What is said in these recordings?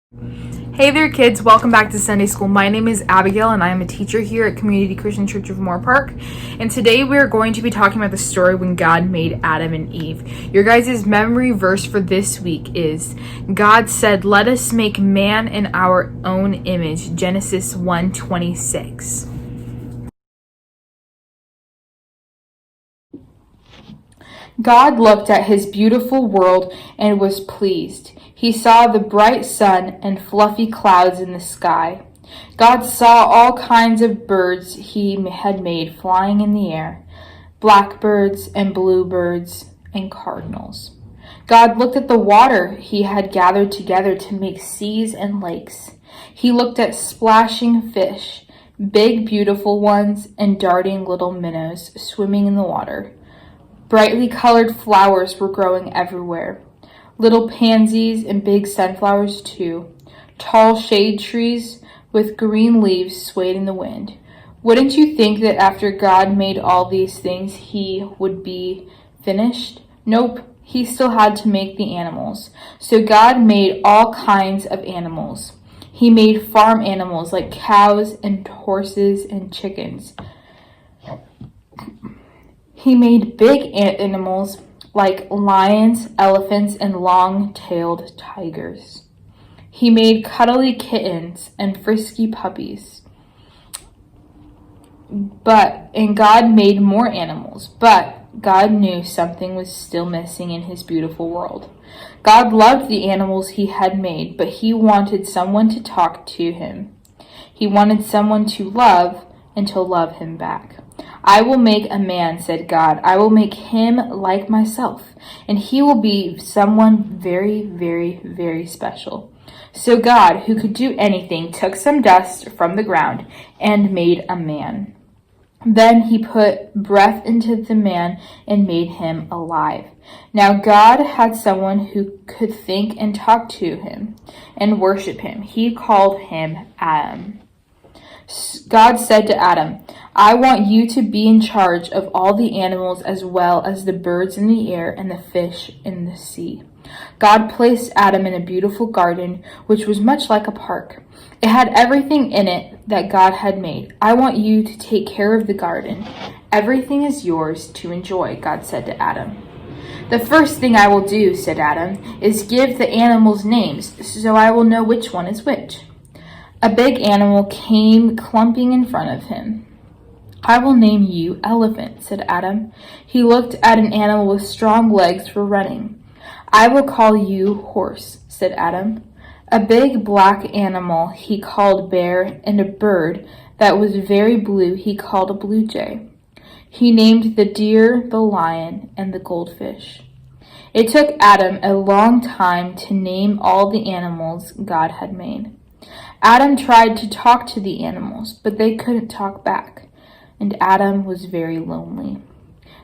Hey there kids, welcome back to Sunday School. My name is Abigail and I am a teacher here at Community Christian Church of Moore Park. And today we are going to be talking about the story when God made Adam and Eve. Your guys' memory verse for this week is, God said, "Let us make man in our own image," Genesis 1:26. God looked at his beautiful world and was pleased. He saw the bright sun and fluffy clouds in the sky. God saw all kinds of birds he had made flying in the air, blackbirds and bluebirds and cardinals. God looked at the water he had gathered together to make seas and lakes. He looked at splashing fish, big beautiful ones, and darting little minnows swimming in the water. Brightly colored flowers were growing everywhere. Little pansies and big sunflowers too. Tall shade trees with green leaves swayed in the wind. Wouldn't you think that after God made all these things, he would be finished? Nope, he still had to make the animals. So God made all kinds of animals. He made farm animals like cows and horses and chickens. He made big animals like lions, elephants, and long-tailed tigers. He made cuddly kittens and frisky puppies. And God made more animals, but God knew something was still missing in his beautiful world. God loved the animals he had made, but he wanted someone to talk to him. He wanted someone to love and to love him back. "I will make a man," said God. "I will make him like myself, and he will be someone very, very, very special." So God, who could do anything, took some dust from the ground and made a man. Then he put breath into the man and made him alive. Now God had someone who could think and talk to him and worship him. He called him Adam. God said to Adam, "I want you to be in charge of all the animals as well as the birds in the air and the fish in the sea." God placed Adam in a beautiful garden, which was much like a park. It had everything in it that God had made. "I want you to take care of the garden. Everything is yours to enjoy," God said to Adam. "The first thing I will do," said Adam, "is give the animals names so I will know which one is which." A big animal came clumping in front of him. "I will name you Elephant," said Adam. He looked at an animal with strong legs for running. "I will call you Horse," said Adam. A big black animal he called Bear, and a bird that was very blue he called a Blue Jay. He named the deer the Lion and the goldfish. It took Adam a long time to name all the animals God had made. Adam tried to talk to the animals, but they couldn't talk back, and Adam was very lonely.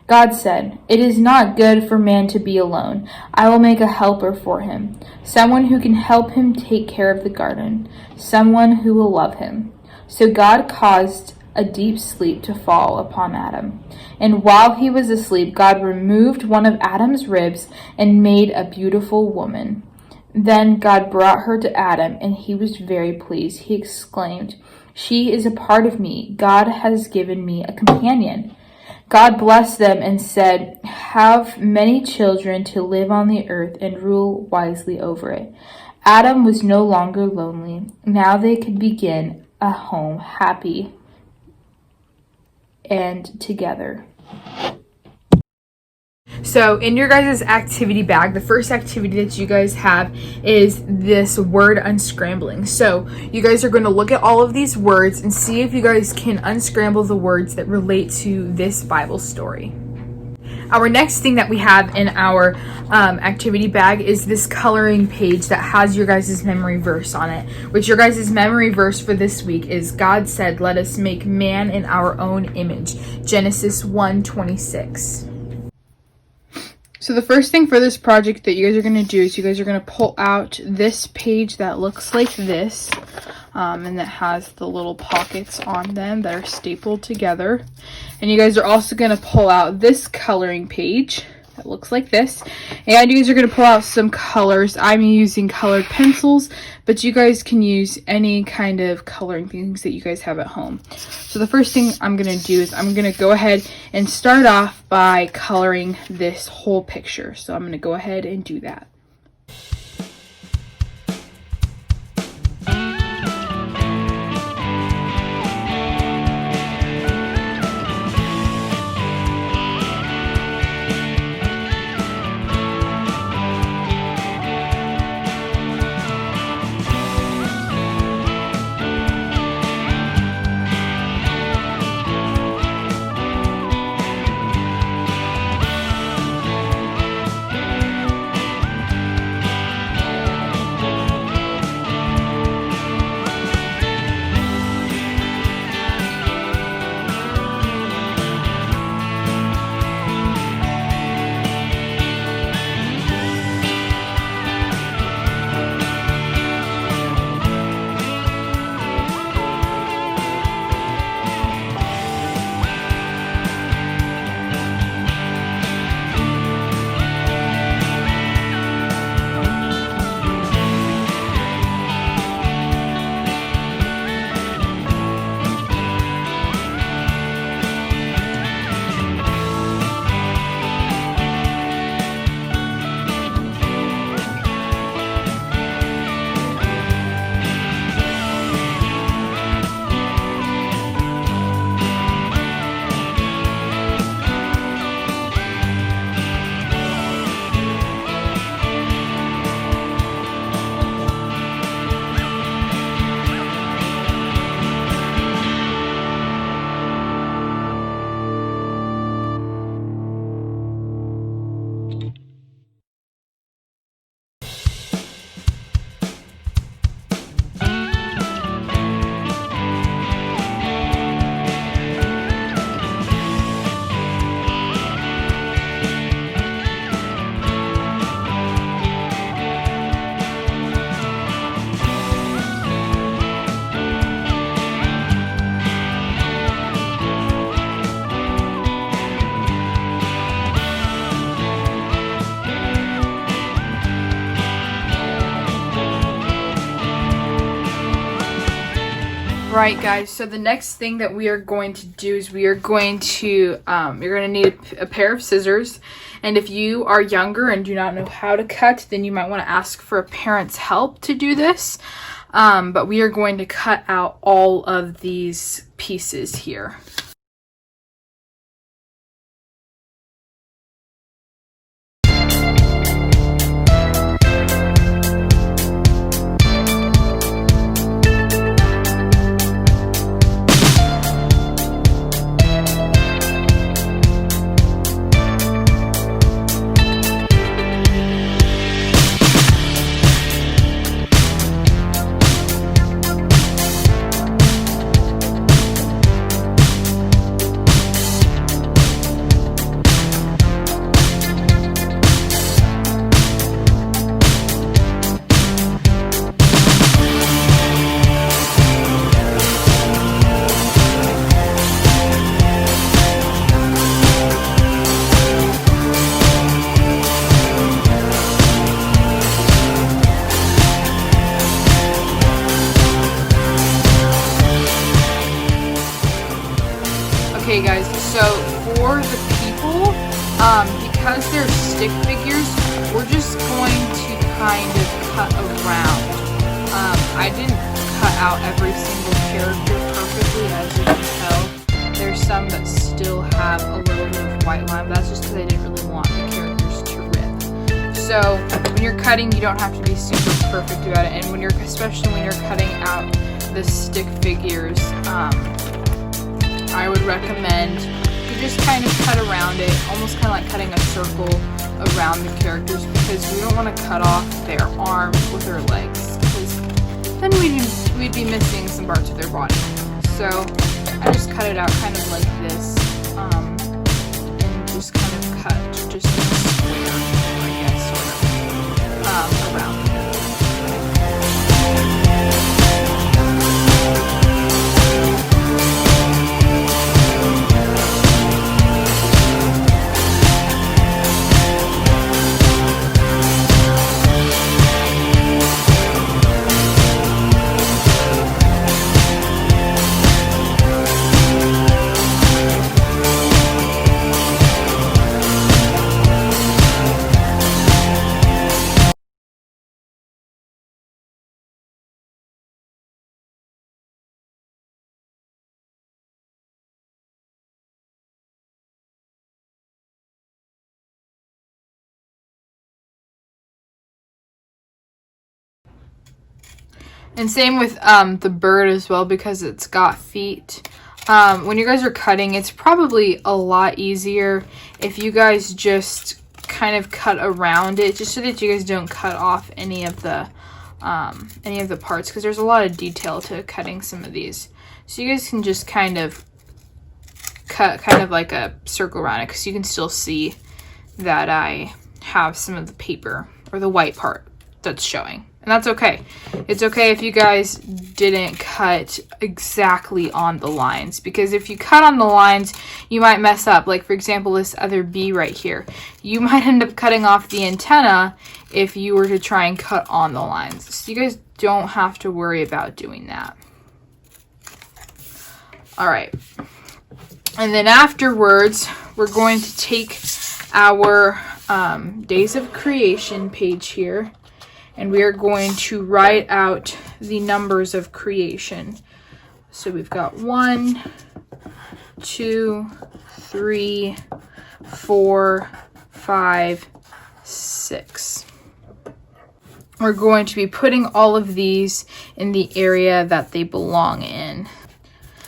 God said, "It is not good for man to be alone. I will make a helper for him, someone who can help him take care of the garden, someone who will love him." So God caused a deep sleep to fall upon Adam. And while he was asleep, God removed one of Adam's ribs and made a beautiful woman. Then God brought her to Adam, and he was very pleased. He exclaimed, "She is a part of me. God has given me a companion." God blessed them and said, "Have many children to live on the earth and rule wisely over it." Adam was no longer lonely. Now they could begin a home happy and together. So in your guys' activity bag, the first activity that you guys have is this word unscrambling. So you guys are going to look at all of these words and see if you guys can unscramble the words that relate to this Bible story. Our next thing that we have in our activity bag is this coloring page that has your guys' memory verse on it, which your guys' memory verse for this week is, God said, "Let us make man in our own image," Genesis 1:26. So the first thing for this project that you guys are going to do is you guys are going to pull out this page that looks like this, and that has the little pockets on them that are stapled together. And you guys are also going to pull out this coloring page, that looks like this. And you guys are going to pull out some colors. I'm using colored pencils, but you guys can use any kind of coloring things that you guys have at home. So the first thing I'm going to do is I'm going to go ahead and start off by coloring this whole picture. So I'm going to go ahead and do that. Right, guys, so the next thing that we are going to do is we are going to, you're going to need a pair of scissors. And if you are younger and do not know how to cut, then you might want to ask for a parent's help to do this. But we are going to cut out all of these pieces here. Okay guys, so for the people, because they're stick figures, we're just going to kind of cut around. I didn't cut out every single character perfectly, as you can tell. There's some that still have a little bit of white line, but that's just because I didn't really want the characters to rip. So when you're cutting, you don't have to be super perfect about it, and especially when you're cutting out the stick figures, I would recommend you just kind of cut around it, almost kind of like cutting a circle around the characters, because we don't want to cut off their arms or their legs, because then we'd be missing some parts of their body. So I just cut it out kind of like this, and just kind of cut just in a square, I guess, sort of, around it. And same with the bird as well, because it's got feet. When you guys are cutting, it's probably a lot easier if you guys just kind of cut around it, just so that you guys don't cut off any of the parts, because there's a lot of detail to cutting some of these. So you guys can just kind of cut kind of like a circle around it, because you can still see that I have some of the paper or the white part that's showing. And that's okay. It's okay if you guys didn't cut exactly on the lines, because if you cut on the lines, you might mess up. Like, for example, this other bee right here. You might end up cutting off the antenna if you were to try and cut on the lines. So you guys don't have to worry about doing that. All right. And then afterwards, we're going to take our Days of Creation page here, and we are going to write out the numbers of creation. So we've got 1, 2, 3, 4, 5, 6. We're going to be putting all of these in the area that they belong in.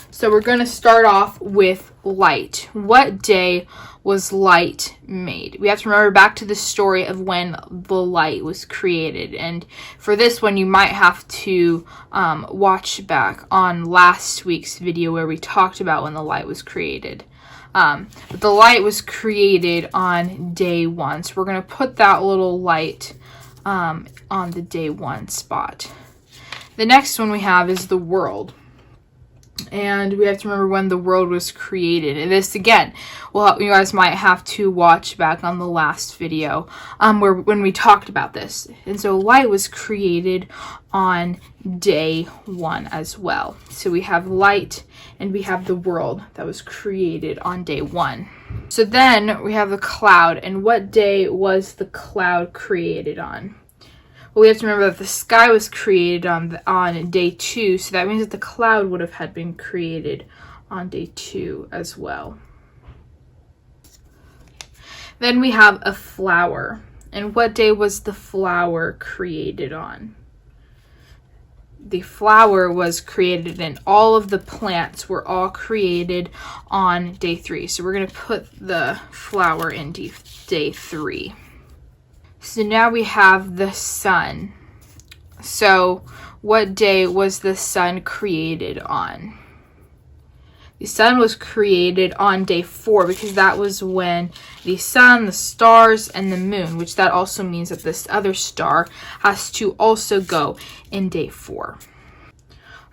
So we're going to start off with light. What day was light made? We have to remember back to the story of when the light was created. And for this one, you might have to watch back on last week's video where we talked about when the light was created. But the light was created on day 1. So we're going to put that little light on the day 1 spot. The next one we have is the world. And we have to remember when the world was created. And this, again, well, you guys might have to watch back on the last video when we talked about this. And so light was created on day 1 as well. So we have light and we have the world that was created on day 1. So then we have the cloud. And what day was the cloud created on? Well, we have to remember that the sky was created on day 2, so that means that the cloud would have had been created on day 2 as well. Then we have a flower. And what day was the flower created on? The flower was created, and all of the plants were all created on day 3. So we're going to put the flower in day 3. So now we have the sun. So what day was the sun created on? The sun was created on day 4, because that was when the sun, the stars, and the moon, which that also means that this other star has to also go in day 4.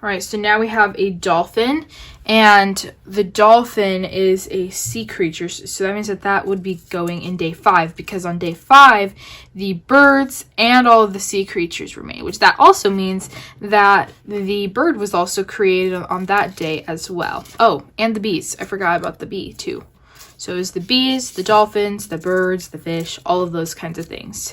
All right, so now we have a dolphin, and the dolphin is a sea creature. So that means that that would be going in day 5, because on day 5, the birds and all of the sea creatures were made, which that also means that the bird was also created on that day as well. Oh, and the bees. I forgot about the bee too. So it was the bees, the dolphins, the birds, the fish, all of those kinds of things.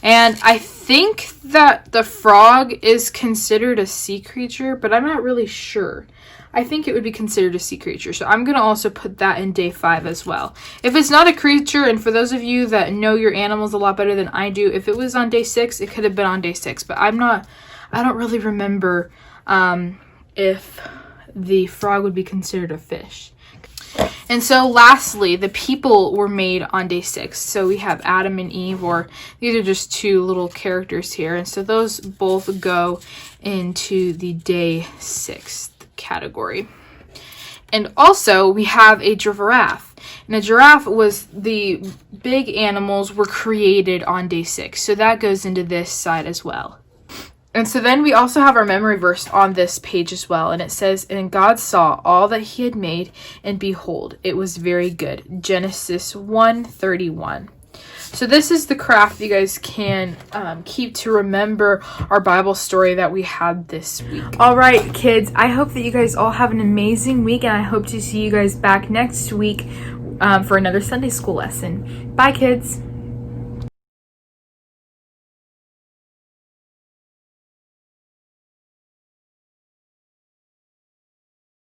And I think that the frog is considered a sea creature, but I'm not really sure. I think it would be considered a sea creature, so I'm going to also put that in day 5 as well. If it's not a creature, and for those of you that know your animals a lot better than I do, if it was on day 6, it could have been on day 6, but I don't really remember if the frog would be considered a fish. And so lastly, the people were made on day 6. So we have Adam and Eve, or these are just 2 little characters here. And so those both go into the day 6 category. And also we have a giraffe. And a giraffe was the big animals were created on day 6. So that goes into this side as well. And so then we also have our memory verse on this page as well. And it says, "And God saw all that he had made, and behold, it was very good." Genesis 1:31. So this is the craft you guys can keep to remember our Bible story that we had this week. All right, kids, I hope that you guys all have an amazing week, and I hope to see you guys back next week for another Sunday school lesson. Bye, kids.